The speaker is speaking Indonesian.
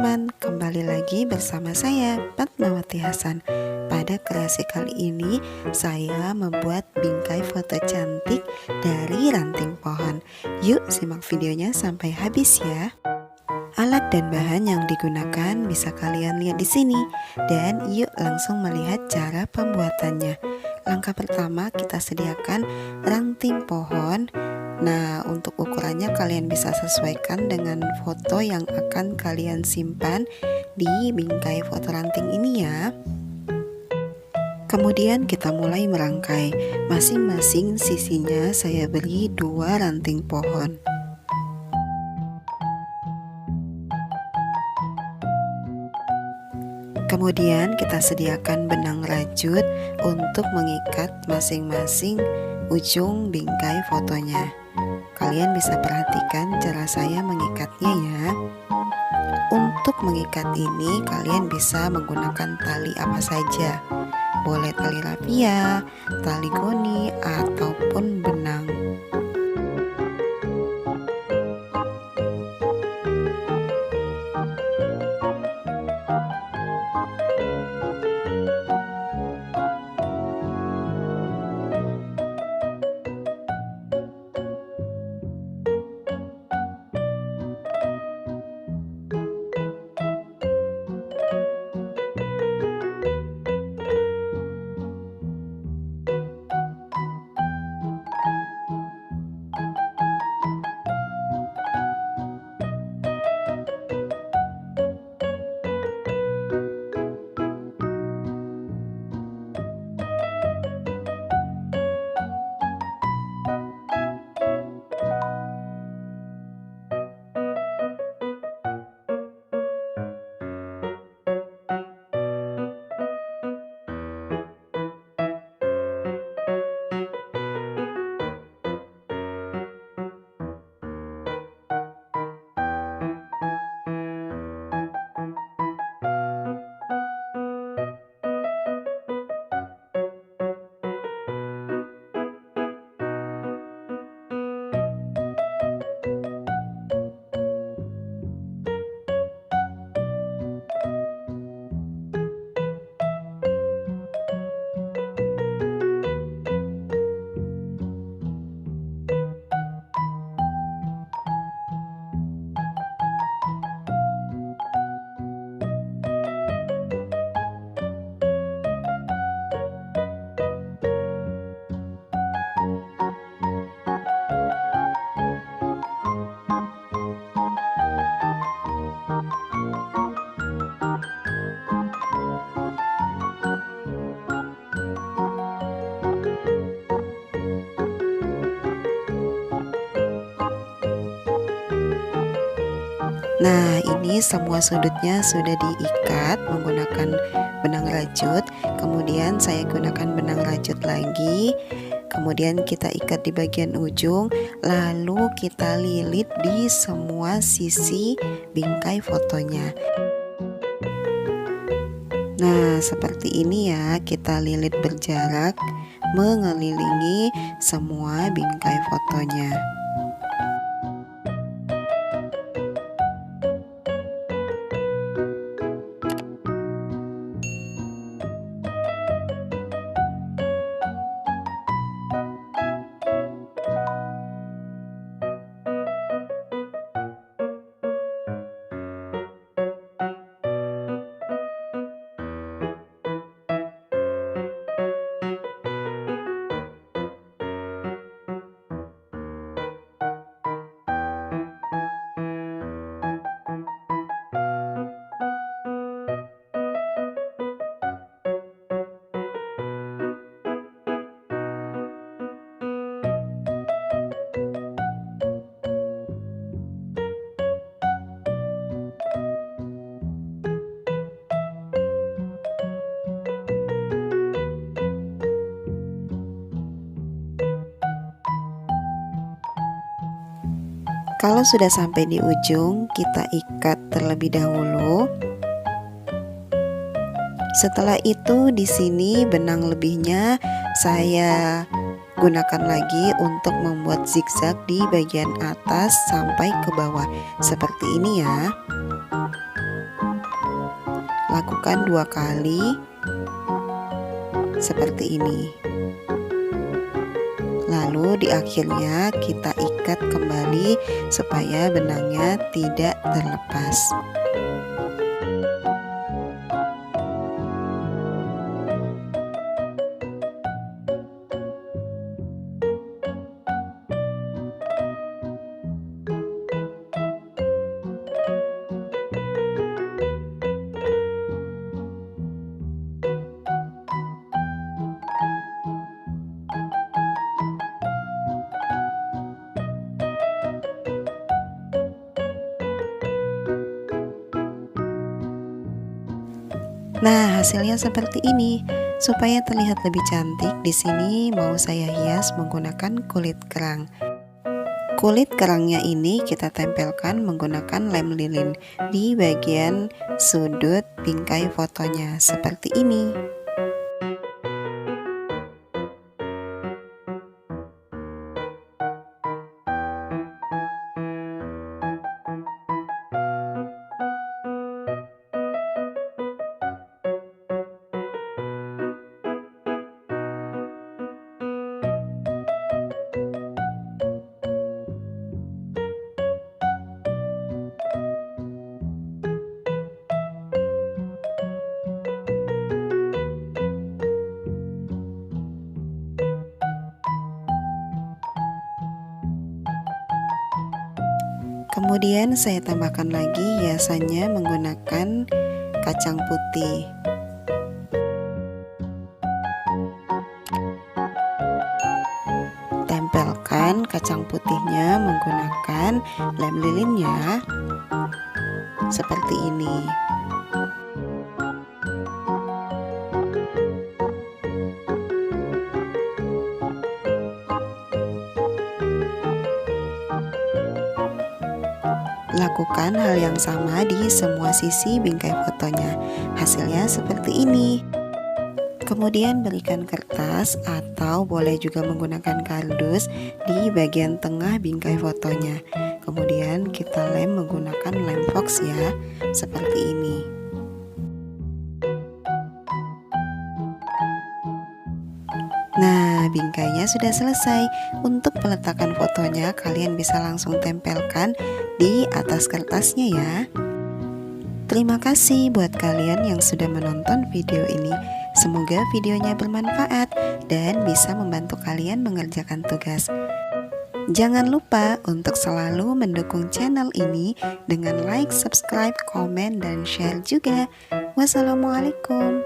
teman-teman, kembali lagi bersama saya Fatmawati Hasan. Pada kreasi kali ini saya membuat bingkai foto cantik dari ranting pohon. Yuk simak videonya sampai habis ya. Alat dan bahan yang digunakan bisa kalian lihat di sini, dan yuk langsung melihat cara pembuatannya. Langkah pertama, kita sediakan ranting pohon. Nah, untuk ukurannya kalian bisa sesuaikan dengan foto yang akan kalian simpan di bingkai foto ranting ini ya. Kemudian kita mulai merangkai. Masing-masing sisinya saya beri 2 ranting pohon. Kemudian kita sediakan benang rajut untuk mengikat masing-masing ujung bingkai fotonya. Kalian bisa perhatikan cara saya mengikatnya ya. Untuk mengikat ini kalian bisa menggunakan tali apa saja. Boleh tali rafia, tali goni, ataupun benang. Nah, ini semua sudutnya sudah diikat menggunakan benang rajut. Kemudian saya gunakan benang rajut lagi. Kemudian kita ikat di bagian ujung, lalu kita lilit di semua sisi bingkai fotonya. Nah, seperti ini ya, kita lilit berjarak mengelilingi semua bingkai fotonya. Kalau sudah sampai di ujung, kita ikat terlebih dahulu. Setelah itu di sini benang lebihnya saya gunakan lagi untuk membuat zigzag di bagian atas sampai ke bawah seperti ini ya. lakukan 2 kali seperti ini. Lalu di akhirnya kita ikat kembali supaya benangnya tidak terlepas. Nah, hasilnya seperti ini. Supaya terlihat lebih cantik, di sini mau saya hias menggunakan kulit kerang. Kulit kerangnya ini kita tempelkan menggunakan lem lilin di bagian sudut bingkai fotonya seperti ini. Kemudian saya tambahkan lagi hiasannya menggunakan kacang putih. Tempelkan kacang putihnya menggunakan lem lilinnya seperti ini. Lakukan hal yang sama di semua sisi bingkai fotonya. Hasilnya seperti ini. Kemudian berikan kertas atau boleh juga menggunakan kardus di bagian tengah bingkai fotonya. Kemudian kita lem menggunakan lem fox ya, seperti ini. Nah, bingkainya sudah selesai. Untuk peletakan fotonya, kalian bisa langsung tempelkan di atas kertasnya ya. Terima kasih buat kalian yang sudah menonton video ini. Semoga videonya bermanfaat dan bisa membantu kalian mengerjakan tugas. Jangan lupa untuk selalu mendukung channel ini dengan like, subscribe, komen, dan share juga. Wassalamualaikum.